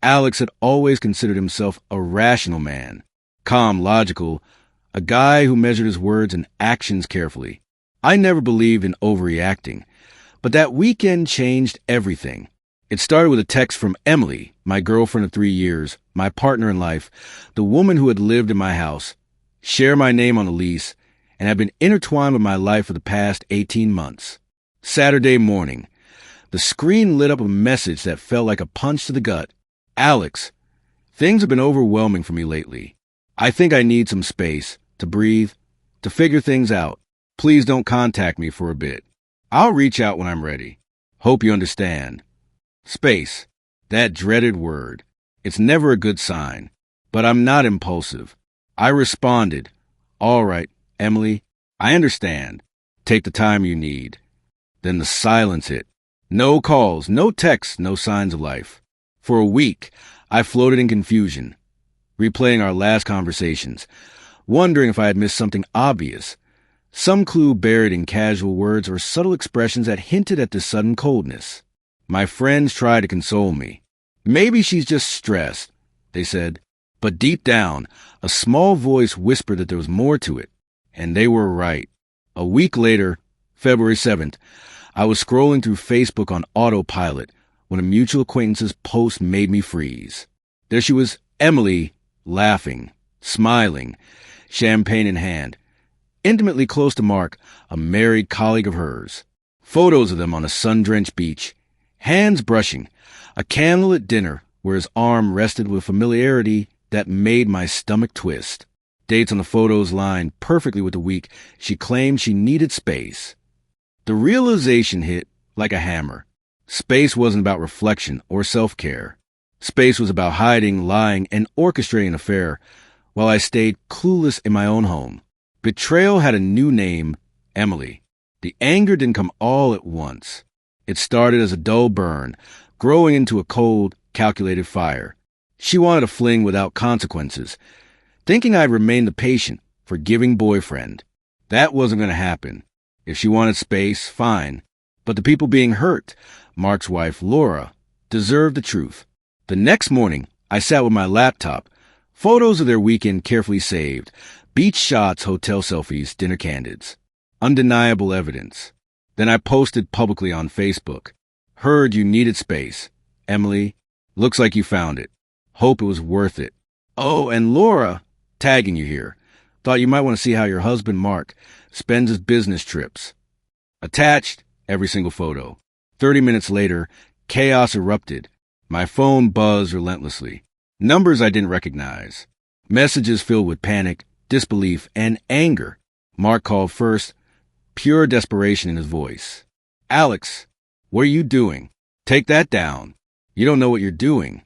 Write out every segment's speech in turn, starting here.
Alex had always considered himself a rational man, calm, logical, a guy who measured his words and actions carefully. I never believed in overreacting, but that weekend changed everything. It started with a text from Emily, my girlfriend of 3 years, my partner in life, the woman who had lived in my house, shared my name on the lease, and had been intertwined with my life for the past 18 months. Saturday morning. The screen lit up a message that felt like a punch to the gut. Alex, things have been overwhelming for me lately. I think I need some space to breathe, to figure things out. Please don't contact me for a bit. I'll reach out when I'm ready. Hope you understand. Space. That dreaded word. It's never a good sign. But I'm not impulsive. I responded, "All right, Emily, I understand. Take the time you need." Then the silence hit. No calls, no texts, no signs of life. For a week, I floated in confusion, replaying our last conversations, wondering if I had missed something obvious, some clue buried in casual words or subtle expressions that hinted at this sudden coldness. My friends tried to console me. "Maybe she's just stressed," they said. But deep down, a small voice whispered that there was more to it. And they were right. A week later, February 7th, I was scrolling through Facebook on autopilot when a mutual acquaintance's post made me freeze. There she was, Emily, laughing, smiling, champagne in hand, intimately close to Mark, a married colleague of hers. Photos of them on a sun-drenched beach, hands brushing, a candlelit dinner where his arm rested with familiarity that made my stomach twist. Dates on the photos lined perfectly with the week she claimed she needed space. The realization hit like a hammer. Space wasn't about reflection or self-care. Space was about hiding, lying, and orchestrating an affair while I stayed clueless in my own home. Betrayal had a new name, Emily. The anger didn't come all at once. It started as a dull burn, growing into a cold, calculated fire. She wanted a fling without consequences, thinking I'd remain the patient, forgiving boyfriend. That wasn't going to happen. If she wanted space, fine. But the people being hurt, Mark's wife, Laura, deserved the truth. The next morning, I sat with my laptop, photos of their weekend carefully saved, beach shots, hotel selfies, dinner candids. Undeniable evidence. Then I posted publicly on Facebook. Heard you needed space. Emily, looks like you found it. Hope it was worth it. Oh, and Laura, tagging you here. Thought you might want to see how your husband, Mark, spends his business trips. Attached, every single photo. 30 minutes later, chaos erupted. My phone buzzed relentlessly. Numbers I didn't recognize. Messages filled with panic, disbelief, and anger. Mark called first, pure desperation in his voice. "Alex, what are you doing? Take that down. You don't know what you're doing."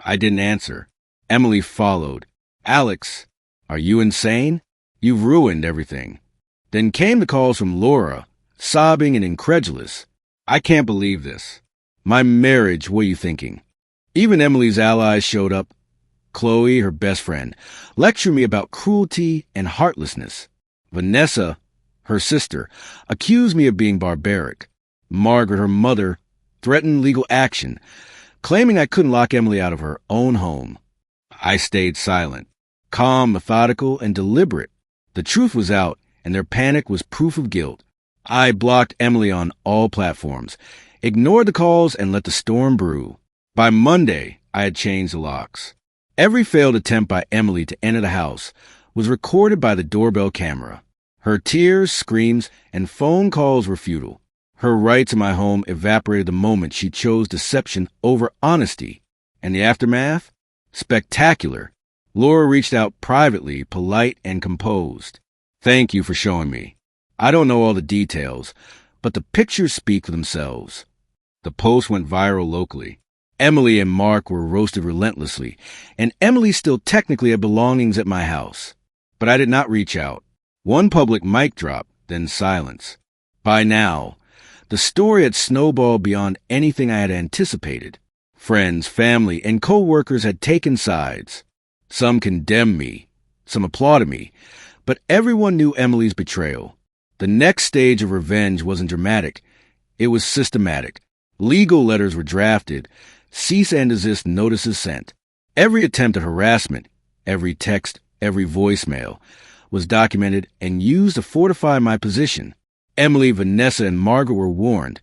I didn't answer. Emily followed. "Alex, are you insane? You've ruined everything." Then came the calls from Laura, sobbing and incredulous. "I can't believe this. My marriage, what are you thinking?" Even Emily's allies showed up. Chloe, her best friend, lectured me about cruelty and heartlessness. Vanessa, her sister, accused me of being barbaric. Margaret, her mother, threatened legal action, claiming I couldn't lock Emily out of her own home. I stayed silent, calm, methodical, and deliberate. The truth was out, and their panic was proof of guilt. I blocked Emily on all platforms, ignored the calls, and let the storm brew. By Monday, I had changed the locks. Every failed attempt by Emily to enter the house was recorded by the doorbell camera. Her tears, screams, and phone calls were futile. Her rights in my home evaporated the moment she chose deception over honesty. And the aftermath? Spectacular. Laura reached out privately, polite and composed. "Thank you for showing me. I don't know all the details, but the pictures speak for themselves." The post went viral locally. Emily and Mark were roasted relentlessly, and Emily still technically had belongings at my house. But I did not reach out. One public mic drop, then silence. By now, the story had snowballed beyond anything I had anticipated. Friends, family, and co-workers had taken sides. Some condemned me, some applauded me, but everyone knew Emily's betrayal. The next stage of revenge wasn't dramatic. It was systematic. Legal letters were drafted, Cease and desist notices sent. Every attempt at harassment, every text, every voicemail was documented and used to fortify my position. Emily, Vanessa, and Margaret were warned.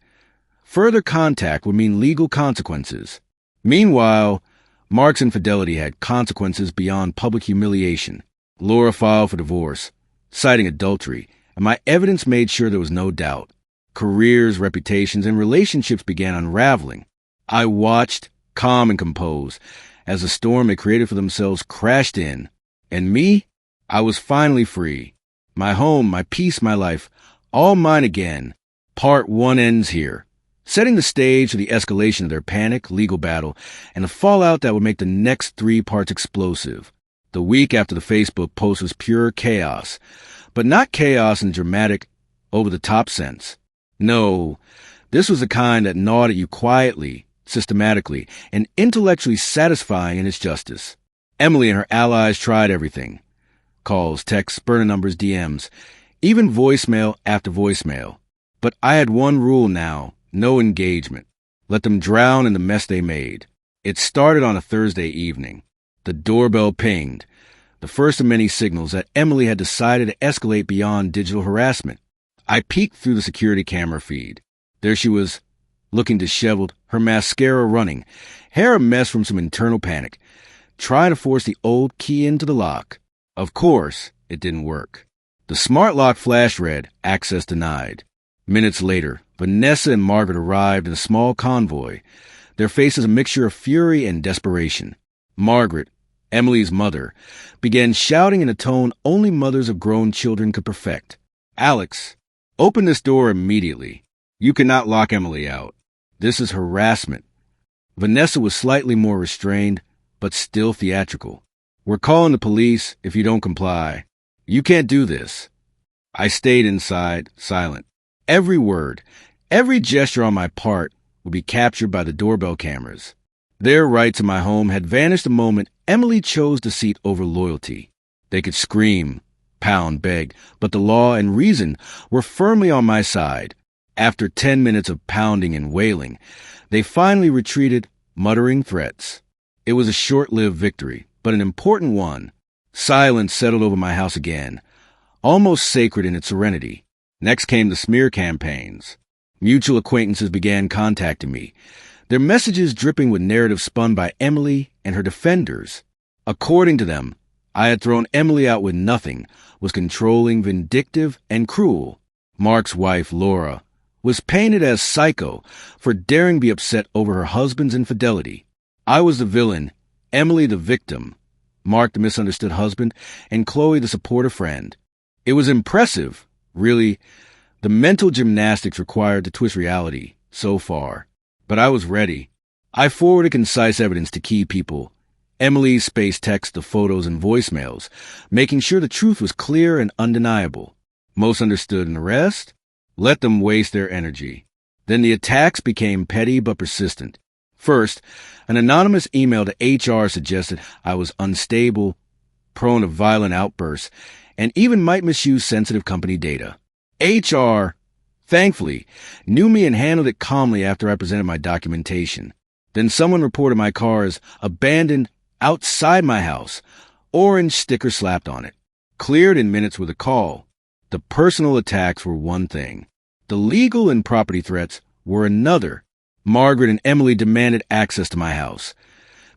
Further contact would mean legal consequences. Meanwhile, Mark's infidelity had consequences beyond public humiliation. Laura filed for divorce, citing adultery, and my evidence made sure there was no doubt. Careers, reputations, and relationships began unraveling. I watched, calm and composed, as the storm they created for themselves crashed in. And me? I was finally free. My home, my peace, my life, all mine again. Part 1 ends here, setting the stage for the escalation of their panic, legal battle, and the fallout that would make the next 3 parts explosive. The week after the Facebook post was pure chaos, but not chaos in a dramatic, over-the-top sense. No, this was the kind that gnawed at you quietly, systematically, and intellectually satisfying in its justice. Emily and her allies tried everything. Calls, texts, burner numbers, DMs, even voicemail after voicemail. But I had one rule now, no engagement. Let them drown in the mess they made. It started on a Thursday evening. The doorbell pinged, the first of many signals that Emily had decided to escalate beyond digital harassment. I peeked through the security camera feed. There she was, looking disheveled, her mascara running, hair a mess from some internal panic, trying to force the old key into the lock. Of course, it didn't work. The smart lock flashed red, access denied. Minutes later, Vanessa and Margaret arrived in a small convoy, their faces a mixture of fury and desperation. Margaret, Emily's mother, began shouting in a tone only mothers of grown children could perfect. "Alex, open this door immediately. You cannot lock Emily out. This is harassment." Vanessa was slightly more restrained, but still theatrical. "We're calling the police if you don't comply. You can't do this." I stayed inside, silent. Every word, every gesture on my part would be captured by the doorbell cameras. Their right to my home had vanished the moment Emily chose deceit over loyalty. They could scream, pound, beg, but the law and reason were firmly on my side. After 10 minutes of pounding and wailing, they finally retreated, muttering threats. It was a short-lived victory, but an important one. Silence settled over my house again, almost sacred in its serenity. Next came the smear campaigns. Mutual acquaintances began contacting me, their messages dripping with narratives spun by Emily and her defenders. According to them, I had thrown Emily out with nothing, was controlling, vindictive, and cruel. Mark's wife, Laura, was painted as psycho for daring be upset over her husband's infidelity. I was the villain, Emily the victim, Mark the misunderstood husband, and Chloe the supportive friend. It was impressive, really, the mental gymnastics required to twist reality so far. But I was ready. I forwarded concise evidence to key people. Emily's space text, the photos and voicemails, making sure the truth was clear and undeniable. Most understood, and the rest? Let them waste their energy. Then the attacks became petty but persistent. First, an anonymous email to HR suggested I was unstable, prone to violent outbursts, and even might misuse sensitive company data. HR, thankfully, knew me and handled it calmly after I presented my documentation. Then someone reported my car as abandoned outside my house, orange sticker slapped on it. Cleared in minutes with a call. The personal attacks were one thing. The legal and property threats were another. Margaret and Emily demanded access to my house,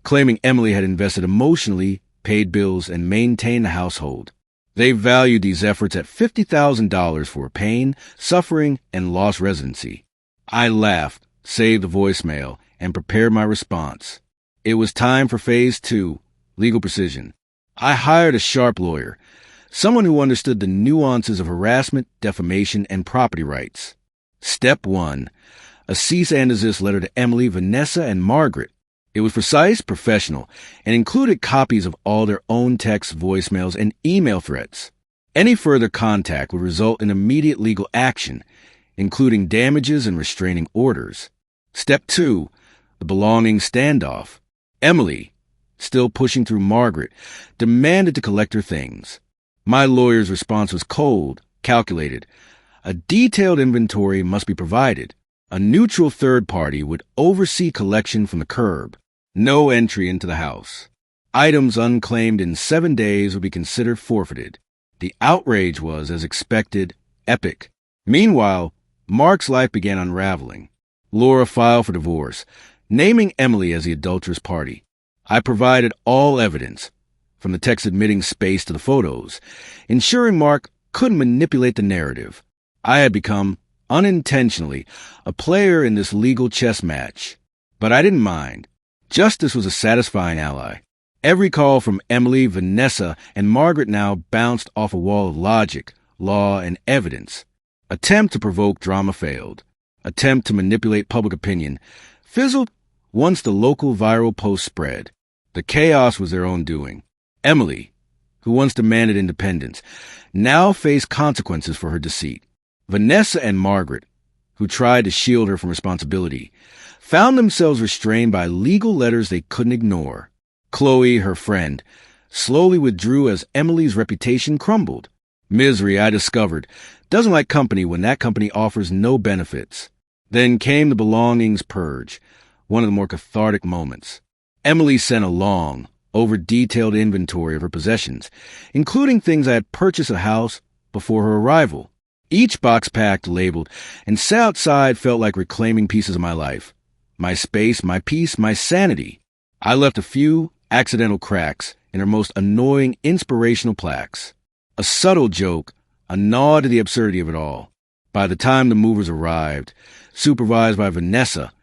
claiming Emily had invested emotionally, paid bills, and maintained the household. They valued these efforts at $50,000 for pain, suffering, and lost residency. I laughed, saved the voicemail, and prepared my response. It was time for Phase 2, legal precision. I hired a sharp lawyer, someone who understood the nuances of harassment, defamation, and property rights. Step 1. A cease and desist letter to Emily, Vanessa, and Margaret. It was precise, professional, and included copies of all their own texts, voicemails, and email threats. Any further contact would result in immediate legal action, including damages and restraining orders. Step 2. The belonging standoff. Emily, still pushing through Margaret, demanded to collect her things. My lawyer's response was cold, calculated. A detailed inventory must be provided. A neutral third party would oversee collection from the curb. No entry into the house. Items unclaimed in 7 days would be considered forfeited. The outrage was, as expected, epic. Meanwhile, Mark's life began unraveling. Laura filed for divorce, naming Emily as the adulterous party. I provided all evidence, from the text admitting space to the photos, ensuring Mark couldn't manipulate the narrative. I had become, unintentionally, a player in this legal chess match. But I didn't mind. Justice was a satisfying ally. Every call from Emily, Vanessa, and Margaret now bounced off a wall of logic, law, and evidence. Attempt to provoke drama failed. Attempt to manipulate public opinion fizzled once the local viral post spread. The chaos was their own doing. Emily, who once demanded independence, now faced consequences for her deceit. Vanessa and Margaret, who tried to shield her from responsibility, found themselves restrained by legal letters they couldn't ignore. Chloe, her friend, slowly withdrew as Emily's reputation crumbled. Misery, I discovered, doesn't like company when that company offers no benefits. Then came the belongings purge, one of the more cathartic moments. Emily sent a long, over-detailed inventory of her possessions, including things I had purchased at the house before her arrival. Each box packed, labeled, and set outside felt like reclaiming pieces of my life. My space, my peace, my sanity. I left a few accidental cracks in her most annoying inspirational plaques. A subtle joke, a nod to the absurdity of it all. By the time the movers arrived, supervised by Vanessa,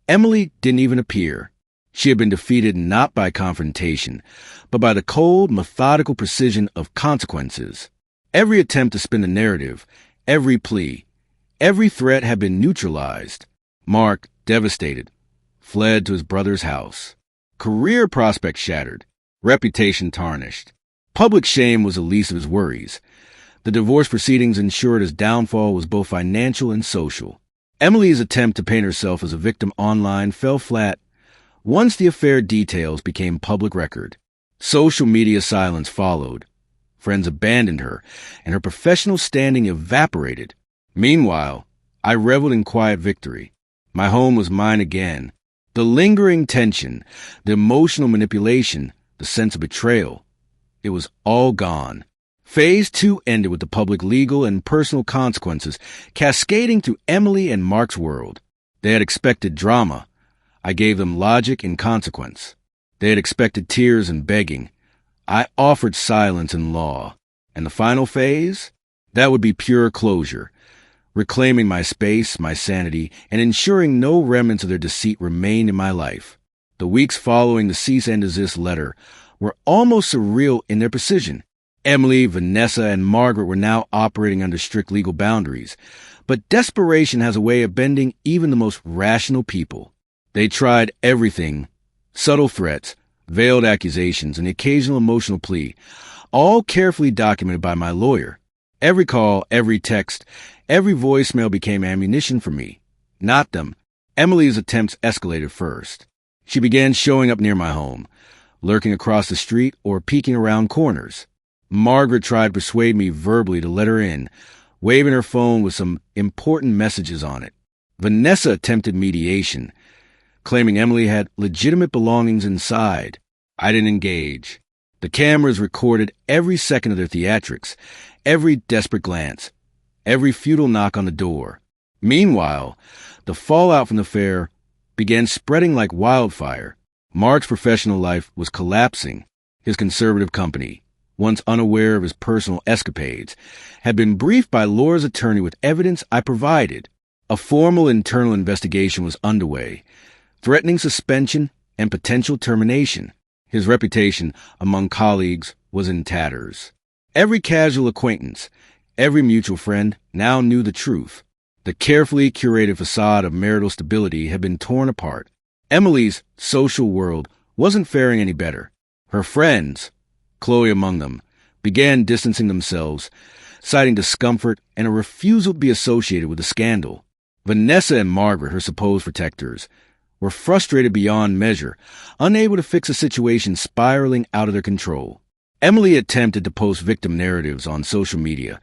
Emily didn't even appear. She had been defeated not by confrontation, but by the cold, methodical precision of consequences. Every attempt to spin the narrative, every plea, every threat had been neutralized. Mark, devastated, fled to his brother's house. Career prospects shattered, reputation tarnished. Public shame was the least of his worries. The divorce proceedings ensured his downfall was both financial and social. Emily's attempt to paint herself as a victim online fell flat once the affair details became public record. Social media silence followed. Friends abandoned her, and her professional standing evaporated. Meanwhile, I reveled in quiet victory. My home was mine again. The lingering tension, the emotional manipulation, the sense of betrayal, it was all gone. Phase 2 ended with the public legal and personal consequences cascading through Emily and Mark's world. They had expected drama. I gave them logic and consequence. They had expected tears and begging. I offered silence and law. And the final phase? That would be pure closure, reclaiming my space, my sanity, and ensuring no remnants of their deceit remained in my life. The weeks following the cease and desist letter were almost surreal in their precision. Emily, Vanessa, and Margaret were now operating under strict legal boundaries, but desperation has a way of bending even the most rational people. They tried everything, subtle threats, veiled accusations, and the occasional emotional plea, all carefully documented by my lawyer. Every call, every text, every voicemail became ammunition for me. Not them. Emily's attempts escalated first. She began showing up near my home, lurking across the street or peeking around corners. Margaret tried to persuade me verbally to let her in, waving her phone with some important messages on it. Vanessa attempted mediation, claiming Emily had legitimate belongings inside. I didn't engage. The cameras recorded every second of their theatrics, every desperate glance, every futile knock on the door. Meanwhile, the fallout from the affair began spreading like wildfire. Mark's professional life was collapsing. His conservative company, once unaware of his personal escapades, had been briefed by Laura's attorney with evidence I provided. A formal internal investigation was underway, threatening suspension and potential termination. His reputation among colleagues was in tatters. Every casual acquaintance, every mutual friend now knew the truth. The carefully curated facade of marital stability had been torn apart. Emily's social world wasn't faring any better. Her friends, Chloe among them, began distancing themselves, citing discomfort and a refusal to be associated with the scandal. Vanessa and Margaret, her supposed protectors, were frustrated beyond measure, unable to fix a situation spiraling out of their control. Emily attempted to post victim narratives on social media,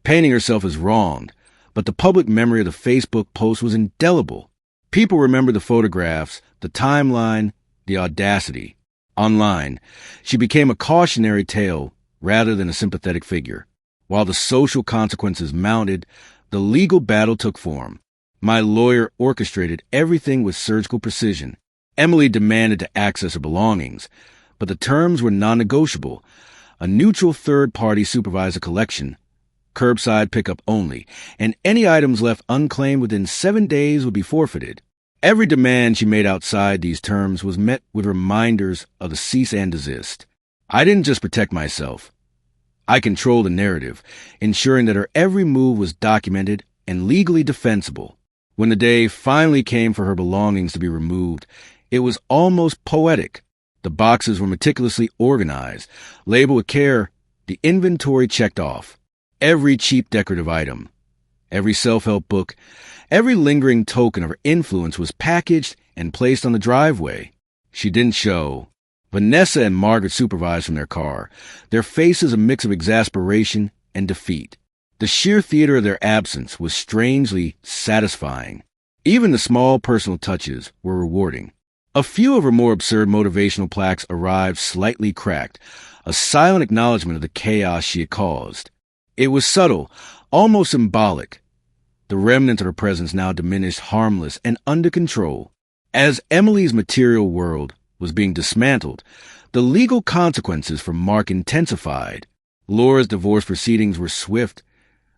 painting herself as wronged, but the public memory of the Facebook post was indelible. People remembered the photographs, the timeline, the audacity. Online, she became a cautionary tale rather than a sympathetic figure. While the social consequences mounted, the legal battle took form. My lawyer orchestrated everything with surgical precision. Emily demanded to access her belongings, but the terms were non-negotiable. A neutral third party supervised the collection, curbside pickup only, and any items left unclaimed within 7 days would be forfeited. Every demand she made outside these terms was met with reminders of the cease and desist. I didn't just protect myself. I controlled the narrative, ensuring that her every move was documented and legally defensible. When the day finally came for her belongings to be removed, it was almost poetic. The boxes were meticulously organized, labeled with care, the inventory checked off. Every cheap decorative item, every self-help book, every lingering token of her influence was packaged and placed on the driveway. She didn't show. Vanessa and Margaret supervised from their car, their faces a mix of exasperation and defeat. The sheer theater of their absence was strangely satisfying. Even the small personal touches were rewarding. A few of her more absurd motivational plaques arrived slightly cracked, a silent acknowledgement of the chaos she had caused. It was subtle, almost symbolic. The remnant of her presence now diminished, harmless, and under control. As Emily's material world was being dismantled, the legal consequences for Mark intensified. Laura's divorce proceedings were swift,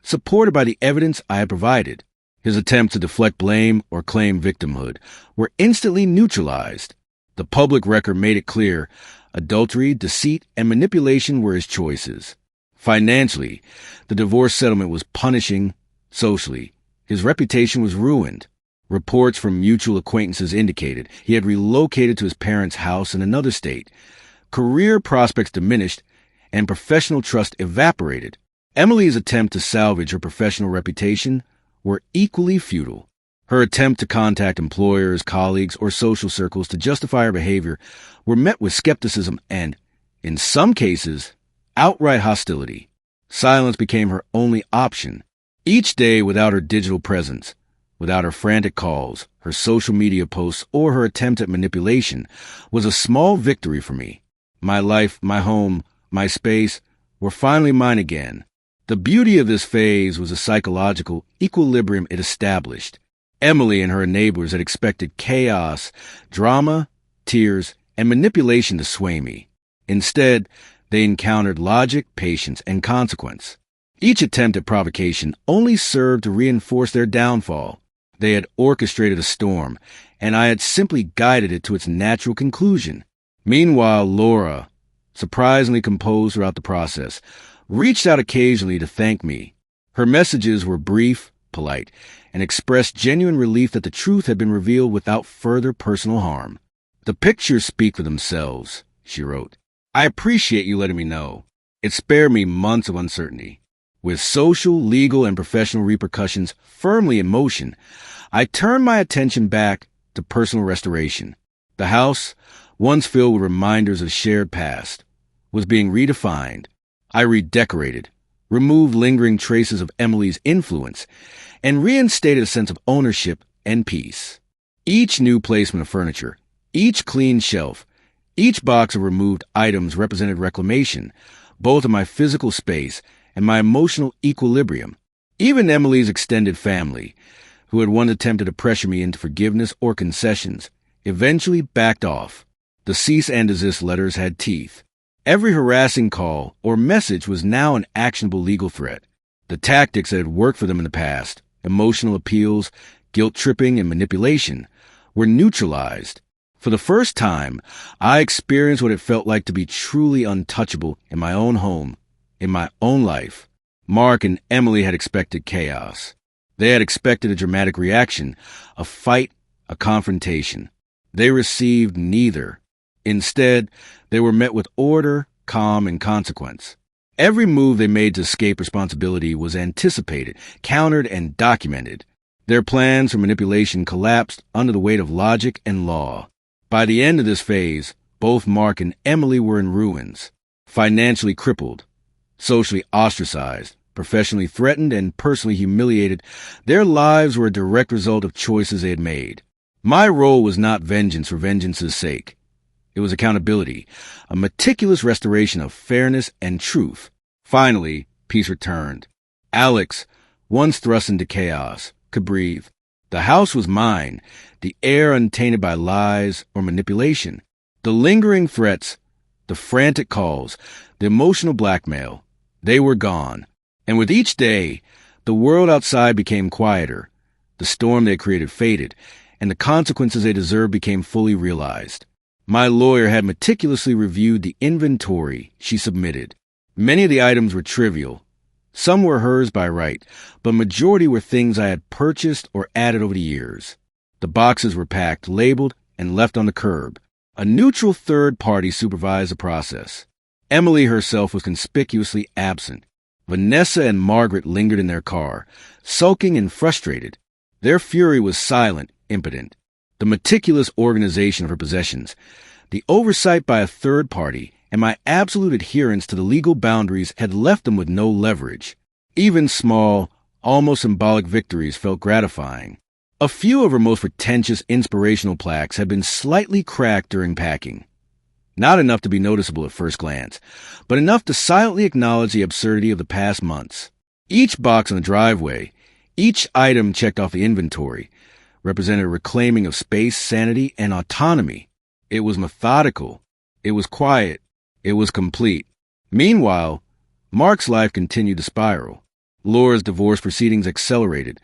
supported by the evidence I had provided. His attempts to deflect blame or claim victimhood were instantly neutralized. The public record made it clear adultery, deceit, and manipulation were his choices. Financially, the divorce settlement was punishing. Socially, his reputation was ruined. Reports from mutual acquaintances indicated he had relocated to his parents' house in another state. Career prospects diminished, and professional trust evaporated. Emily's attempt to salvage her professional reputation were equally futile. Her attempt to contact employers, colleagues, or social circles to justify her behavior were met with skepticism and, in some cases, outright hostility. Silence became her only option. Each day without her digital presence, without her frantic calls, her social media posts, or her attempt at manipulation, was a small victory for me. My life, my home, my space were finally mine again. The beauty of this phase was the psychological equilibrium it established. Emily and her enablers had expected chaos, drama, tears, and manipulation to sway me. Instead, they encountered logic, patience, and consequence. Each attempt at provocation only served to reinforce their downfall. They had orchestrated a storm, and I had simply guided it to its natural conclusion. Meanwhile, Laura, surprisingly composed throughout the process, reached out occasionally to thank me. Her messages were brief, polite, and expressed genuine relief that the truth had been revealed without further personal harm. "The pictures speak for themselves," she wrote. "I appreciate you letting me know. It spared me months of uncertainty." With social, legal, and professional repercussions firmly in motion, I turned my attention back to personal restoration. The house, once filled with reminders of the shared past, was being redefined. I redecorated, removed lingering traces of Emily's influence, and reinstated a sense of ownership and peace. Each new placement of furniture, each clean shelf, each box of removed items represented reclamation, both of my physical space and my emotional equilibrium. Even Emily's extended family, who had once attempted to pressure me into forgiveness or concessions, eventually backed off. The cease and desist letters had teeth. Every harassing call or message was now an actionable legal threat. The tactics that had worked for them in the past, emotional appeals, guilt-tripping, and manipulation, were neutralized. For the first time, I experienced what it felt like to be truly untouchable in my own home, in my own life. Mark and Emily had expected chaos. They had expected a dramatic reaction, a fight, a confrontation. They received neither. Instead, they were met with order, calm, and consequence. Every move they made to escape responsibility was anticipated, countered, and documented. Their plans for manipulation collapsed under the weight of logic and law. By the end of this phase, both Mark and Emily were in ruins, financially crippled, socially ostracized, Professionally threatened and personally humiliated, their lives were a direct result of choices they had made. My role was not vengeance for vengeance's sake. It was accountability, a meticulous restoration of fairness and truth. Finally, peace returned. Alex, once thrust into chaos, could breathe. The house was mine, the air untainted by lies or manipulation. The lingering threats, the frantic calls, the emotional blackmail, they were gone. And with each day, the world outside became quieter. The storm they created faded, and the consequences they deserved became fully realized. My lawyer had meticulously reviewed the inventory she submitted. Many of the items were trivial. Some were hers by right, but majority were things I had purchased or added over the years. The boxes were packed, labeled, and left on the curb. A neutral third party supervised the process. Emily herself was conspicuously absent. Vanessa and Margaret lingered in their car, sulking and frustrated. Their fury was silent, impotent. The meticulous organization of her possessions, the oversight by a third party, and my absolute adherence to the legal boundaries had left them with no leverage. Even small, almost symbolic victories felt gratifying. A few of her most pretentious inspirational plaques had been slightly cracked during packing. Not enough to be noticeable at first glance, but enough to silently acknowledge the absurdity of the past months. Each box on the driveway, each item checked off the inventory, represented a reclaiming of space, sanity, and autonomy. It was methodical. It was quiet. It was complete. Meanwhile, Mark's life continued to spiral. Laura's divorce proceedings accelerated,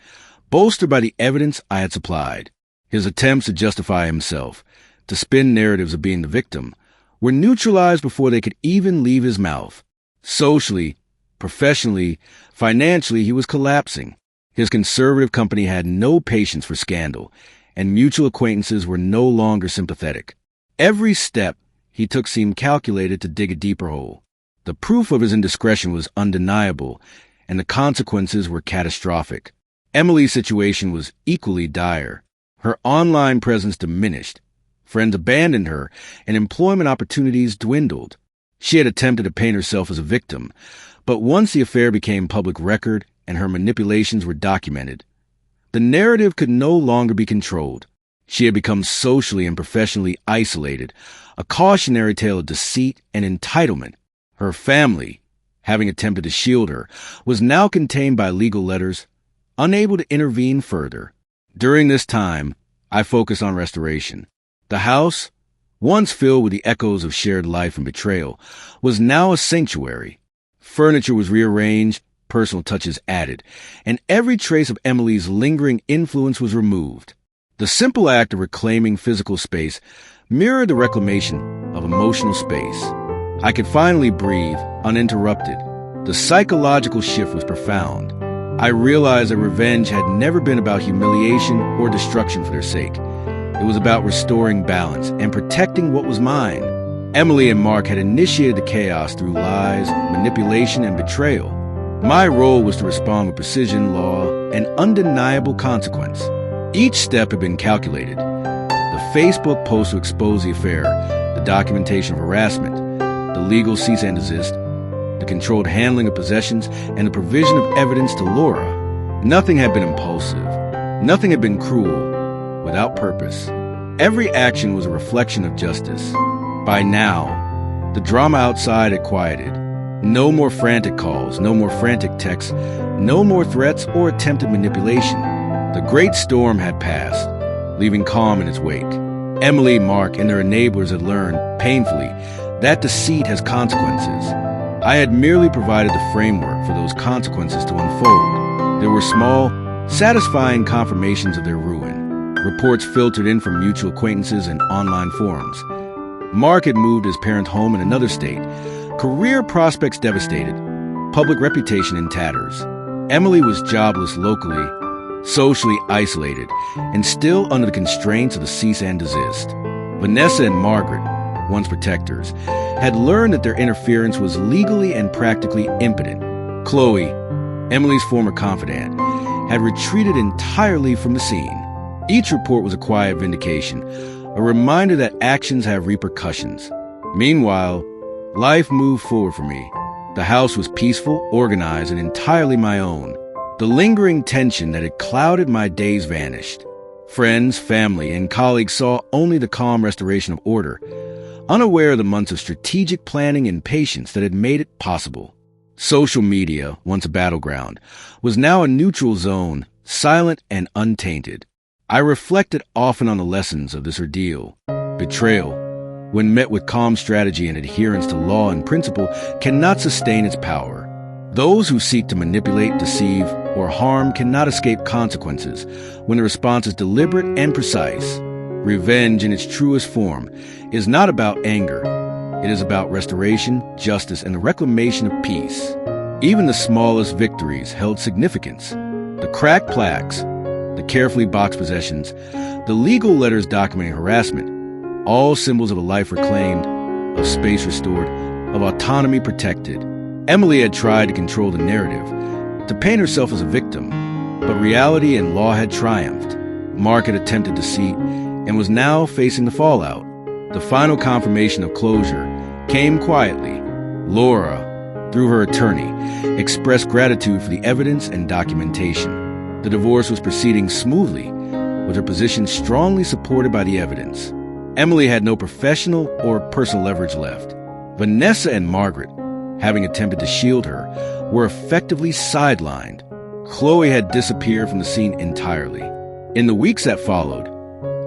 bolstered by the evidence I had supplied. His attempts to justify himself, to spin narratives of being the victim, were neutralized before they could even leave his mouth. Socially, professionally, financially, he was collapsing. His conservative company had no patience for scandal, and mutual acquaintances were no longer sympathetic. Every step he took seemed calculated to dig a deeper hole. The proof of his indiscretion was undeniable, and the consequences were catastrophic. Emily's situation was equally dire. Her online presence diminished. Friends abandoned her, and employment opportunities dwindled. She had attempted to paint herself as a victim, but once the affair became public record and her manipulations were documented, the narrative could no longer be controlled. She had become socially and professionally isolated, a cautionary tale of deceit and entitlement. Her family, having attempted to shield her, was now contained by legal letters, unable to intervene further. During this time, I focused on restoration. The house, once filled with the echoes of shared life and betrayal, was now a sanctuary. Furniture was rearranged, personal touches added, and every trace of Emily's lingering influence was removed. The simple act of reclaiming physical space mirrored the reclamation of emotional space. I could finally breathe, uninterrupted. The psychological shift was profound. I realized that revenge had never been about humiliation or destruction for their sake. It was about restoring balance and protecting what was mine. Emily and Mark had initiated the chaos through lies, manipulation, and betrayal. My role was to respond with precision, law, and undeniable consequence. Each step had been calculated. The Facebook post to expose the affair, the documentation of harassment, the legal cease and desist, the controlled handling of possessions, and the provision of evidence to Laura. Nothing had been impulsive. Nothing had been cruel, without purpose. Every action was a reflection of justice. By now, the drama outside had quieted. No more frantic calls, no more frantic texts, no more threats or attempted manipulation. The great storm had passed, leaving calm in its wake. Emily, Mark, and their enablers had learned, painfully, that deceit has consequences. I had merely provided the framework for those consequences to unfold. There were small, satisfying confirmations of their ruin. Reports filtered in from mutual acquaintances and online forums. Mark had moved his parent home in another state, career prospects devastated, public reputation in tatters. Emily was jobless locally, socially isolated, and still under the constraints of the cease and desist. Vanessa and Margaret, once protectors, had learned that their interference was legally and practically impotent. Chloe, Emily's former confidant, had retreated entirely from the scene. Each report was a quiet vindication, a reminder that actions have repercussions. Meanwhile, life moved forward for me. The house was peaceful, organized, and entirely my own. The lingering tension that had clouded my days vanished. Friends, family, and colleagues saw only the calm restoration of order, unaware of the months of strategic planning and patience that had made it possible. Social media, once a battleground, was now a neutral zone, silent and untainted. I reflected often on the lessons of this ordeal. Betrayal, when met with calm strategy and adherence to law and principle, cannot sustain its power. Those who seek to manipulate, deceive, or harm cannot escape consequences when the response is deliberate and precise. Revenge in its truest form is not about anger. It is about restoration, justice, and the reclamation of peace. Even the smallest victories held significance. The cracked plaques, the carefully boxed possessions, the legal letters documenting harassment, all symbols of a life reclaimed, of space restored, of autonomy protected. Emily had tried to control the narrative, to paint herself as a victim, but reality and law had triumphed. Mark had attempted deceit and was now facing the fallout. The final confirmation of closure came quietly. Laura, through her attorney, expressed gratitude for the evidence and documentation. The divorce was proceeding smoothly, with her position strongly supported by the evidence. Emily had no professional or personal leverage left. Vanessa and Margaret, having attempted to shield her, were effectively sidelined. Chloe had disappeared from the scene entirely. In the weeks that followed,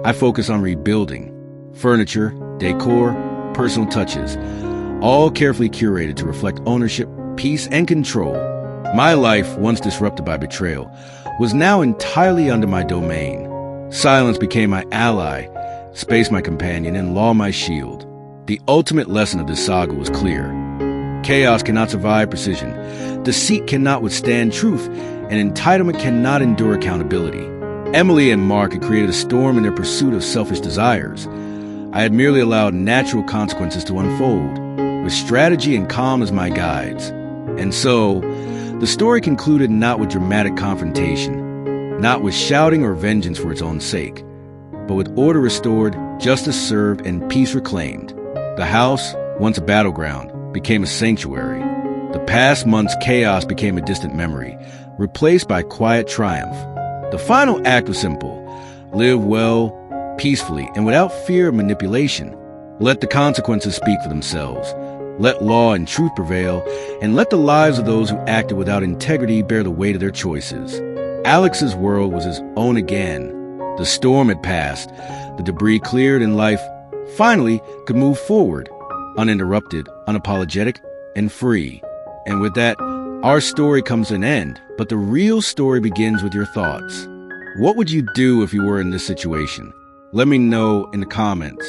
I focused on rebuilding. Furniture, decor, personal touches, all carefully curated to reflect ownership, peace, and control. My life, once disrupted by betrayal, was now entirely under my domain. Silence became my ally, space my companion, and law my shield. The ultimate lesson of this saga was clear. Chaos cannot survive precision. Deceit cannot withstand truth, and entitlement cannot endure accountability. Emily and Mark had created a storm in their pursuit of selfish desires. I had merely allowed natural consequences to unfold, with strategy and calm as my guides. And so, the story concluded not with dramatic confrontation, not with shouting or vengeance for its own sake, but with order restored, justice served, and peace reclaimed. The house, once a battleground, became a sanctuary. The past month's chaos became a distant memory, replaced by quiet triumph. The final act was simple: live well, peacefully, and without fear of manipulation. Let the consequences speak for themselves. Let law and truth prevail, and let the lives of those who acted without integrity bear the weight of their choices. Alex's world was his own again. The storm had passed, the debris cleared, and life, finally, could move forward, uninterrupted, unapologetic, and free. And with that, our story comes to an end, but the real story begins with your thoughts. What would you do if you were in this situation? Let me know in the comments.